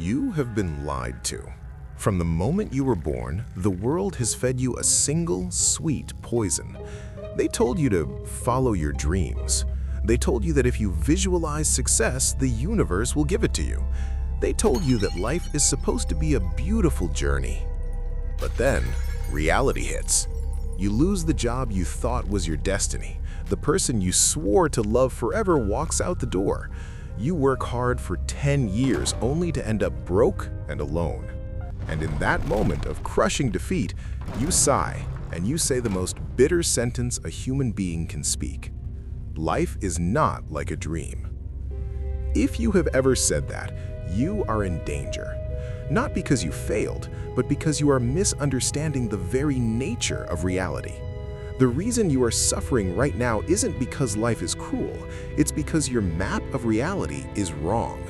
You have been lied to. From the moment you were born, the world has fed you a single, sweet poison. They told you to follow your dreams. They told you that if you visualize success, the universe will give it to you. They told you that life is supposed to be a beautiful journey. But then, reality hits. You lose the job you thought was your destiny. The person you swore to love forever walks out the door. You work hard for 10 years only to end up broke and alone. And in that moment of crushing defeat, you sigh and you say the most bitter sentence a human being can speak. Life is not like a dream. If you have ever said that, you are in danger. Not because you failed, but because you are misunderstanding the very nature of reality. The reason you are suffering right now isn't because life is cruel, it's because your map of reality is wrong.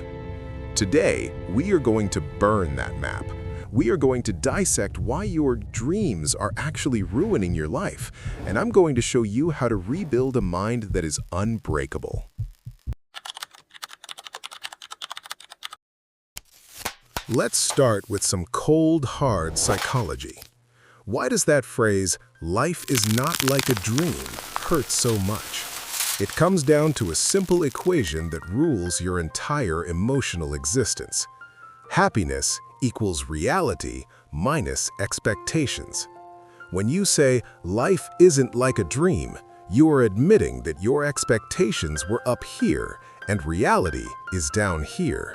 Today, we are going to burn that map. We are going to dissect why your dreams are actually ruining your life, and I'm going to show you how to rebuild a mind that is unbreakable. Let's start with some cold, hard psychology. Why does that phrase, "life is not like a dream," hurt so much? It comes down to a simple equation that rules your entire emotional existence. Happiness equals reality minus expectations. When you say, "life isn't like a dream," you are admitting that your expectations were up here and reality is down here.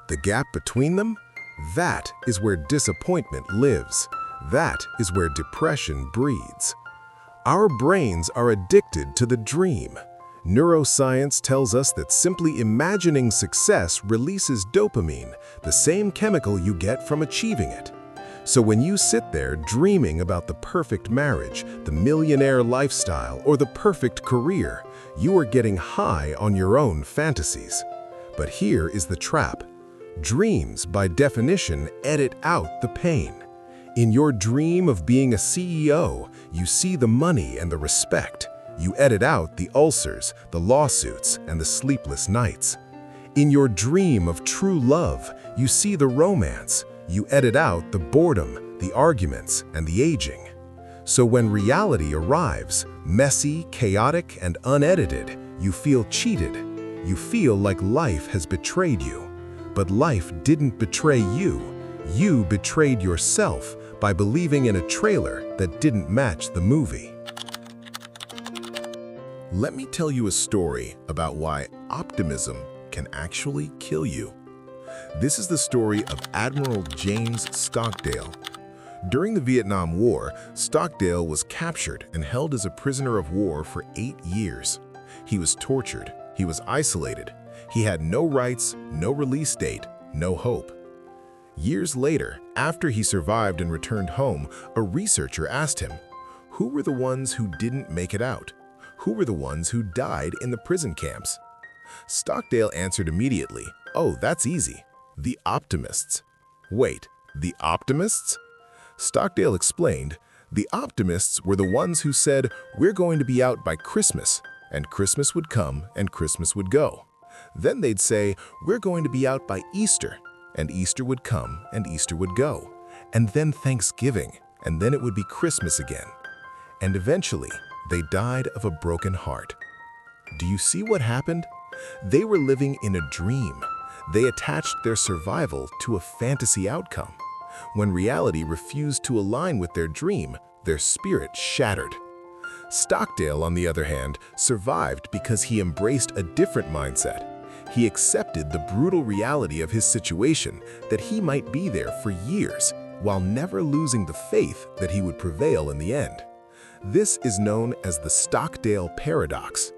The gap between them? That is where disappointment lives. That is where depression breeds. Our brains are addicted to the dream. Neuroscience tells us that simply imagining success releases dopamine, the same chemical you get from achieving it. So when you sit there dreaming about the perfect marriage, the millionaire lifestyle, or the perfect career, you are getting high on your own fantasies. But here is the trap. Dreams, by definition, edit out the pain. In your dream of being a CEO, you see the money and the respect. You edit out the ulcers, the lawsuits, and the sleepless nights. In your dream of true love, you see the romance. You edit out the boredom, the arguments, and the aging. So when reality arrives, messy, chaotic, and unedited, you feel cheated. You feel like life has betrayed you. But life didn't betray you. You betrayed yourself by believing in a trailer that didn't match the movie. Let me tell you a story about why optimism can actually kill you. This is the story of Admiral James Stockdale. During the Vietnam War, Stockdale was captured and held as a prisoner of war for 8 years. He was tortured, he was isolated, he had no rights, no release date, no hope. Years later, after he survived and returned home, a researcher asked him, who were the ones who didn't make it out? Who were the ones who died in the prison camps? Stockdale answered immediately, "Oh, that's easy. The optimists." Wait, the optimists? Stockdale explained, the optimists were the ones who said, "We're going to be out by Christmas," and Christmas would come and Christmas would go. Then they'd say, "We're going to be out by Easter," and Easter would come and Easter would go. And then Thanksgiving, and then it would be Christmas again. And eventually, they died of a broken heart. Do you see what happened? They were living in a dream. They attached their survival to a fantasy outcome. When reality refused to align with their dream, their spirit shattered. Stockdale, on the other hand, survived because he embraced a different mindset. He accepted the brutal reality of his situation, that he might be there for years, while never losing the faith that he would prevail in the end. This is known as the Stockdale Paradox.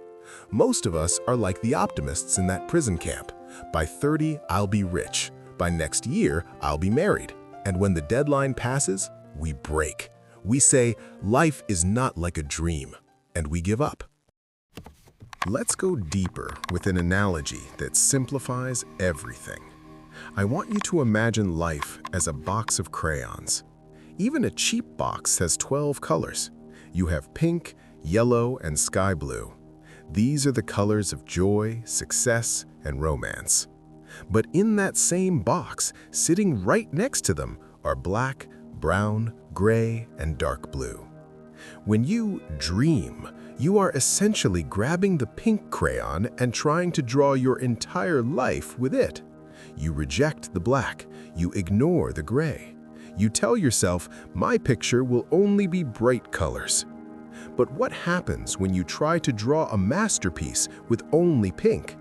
Most of us are like the optimists in that prison camp. By 30, I'll be rich. By next year, I'll be married. And when the deadline passes, we break. We say, life is not like a dream, and we give up. Let's go deeper with an analogy that simplifies everything. I want you to imagine life as a box of crayons. Even a cheap box has 12 colors. You have pink, yellow, and sky blue. These are the colors of joy, success, and romance. But in that same box, sitting right next to them, are black, brown, gray, and dark blue. When you dream, you are essentially grabbing the pink crayon and trying to draw your entire life with it. You reject the black, you ignore the gray. You tell yourself, my picture will only be bright colors. But what happens when you try to draw a masterpiece with only pink?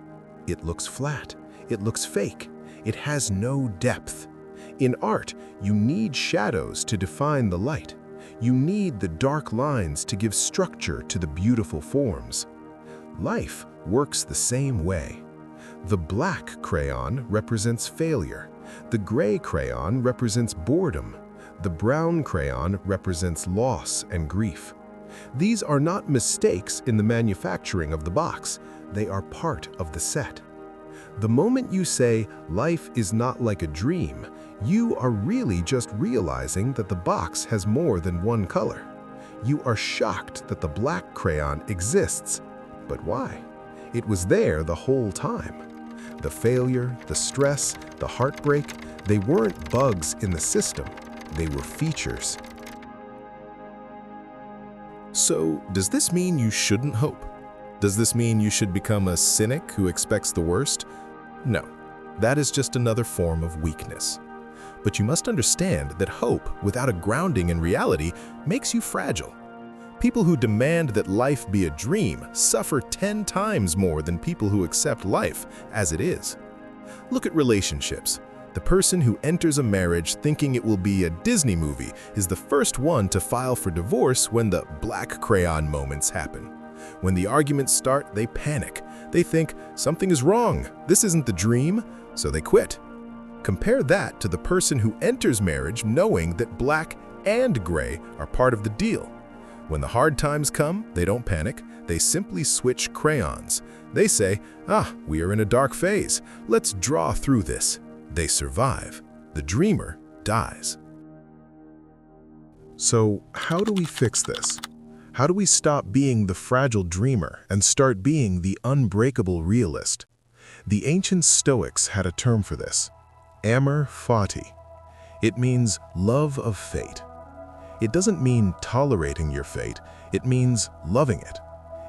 It looks flat, it looks fake, it has no depth. In art, you need shadows to define the light. You need the dark lines to give structure to the beautiful forms. Life works the same way. The black crayon represents failure. The gray crayon represents boredom. The brown crayon represents loss and grief. These are not mistakes in the manufacturing of the box. They are part of the set. The moment you say, life is not like a dream, you are really just realizing that the box has more than one color. You are shocked that the black crayon exists. But why? It was there the whole time. The failure, the stress, the heartbreak, they weren't bugs in the system. They were features. So, does this mean you shouldn't hope? Does this mean you should become a cynic who expects the worst? No, that is just another form of weakness. But you must understand that hope without a grounding in reality makes you fragile. People who demand that life be a dream suffer 10 times more than people who accept life as it is. Look at relationships. The person who enters a marriage thinking it will be a Disney movie is the first one to file for divorce when the black crayon moments happen. When the arguments start, they panic. They think, something is wrong, this isn't the dream, so they quit. Compare that to the person who enters marriage knowing that black and gray are part of the deal. When the hard times come, they don't panic, they simply switch crayons. They say, we are in a dark phase, let's draw through this. They survive. The dreamer dies. So, how do we fix this? How do we stop being the fragile dreamer and start being the unbreakable realist? The ancient Stoics had a term for this, amor fati. It means love of fate. It doesn't mean tolerating your fate, it means loving it.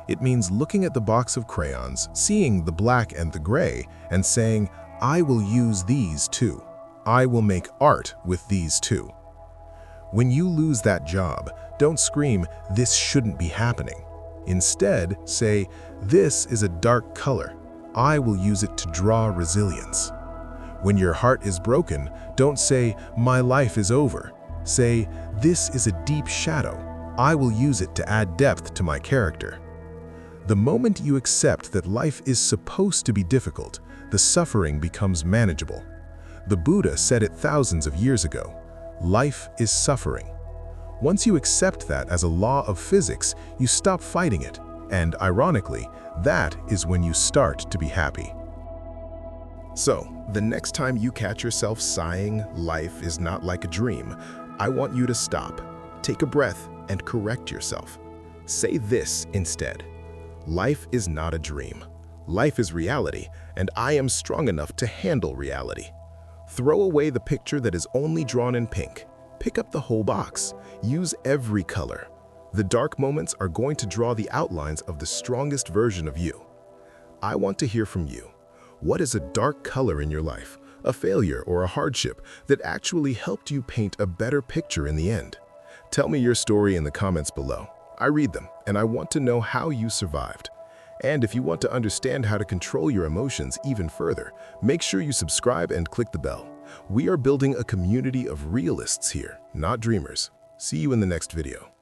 It means looking at the box of crayons, seeing the black and the gray, and saying, I will use these too. I will make art with these too. When you lose that job, don't scream, this shouldn't be happening. Instead, say, this is a dark color. I will use it to draw resilience. When your heart is broken, don't say, my life is over. Say, this is a deep shadow. I will use it to add depth to my character. The moment you accept that life is supposed to be difficult, the suffering becomes manageable. The Buddha said it thousands of years ago, life is suffering. Once you accept that as a law of physics, you stop fighting it, and ironically, that is when you start to be happy. So, the next time you catch yourself sighing, life is not like a dream, I want you to stop, take a breath, and correct yourself. Say this instead, life is not a dream. Life is reality, and I am strong enough to handle reality. Throw away the picture that is only drawn in pink. Pick up the whole box. Use every color. The dark moments are going to draw the outlines of the strongest version of you. I want to hear from you. What is a dark color in your life, a failure or a hardship that actually helped you paint a better picture in the end? Tell me your story in the comments below. I read them, and I want to know how you survived. And if you want to understand how to control your emotions even further, make sure you subscribe and click the bell. We are building a community of realists here, not dreamers. See you in the next video.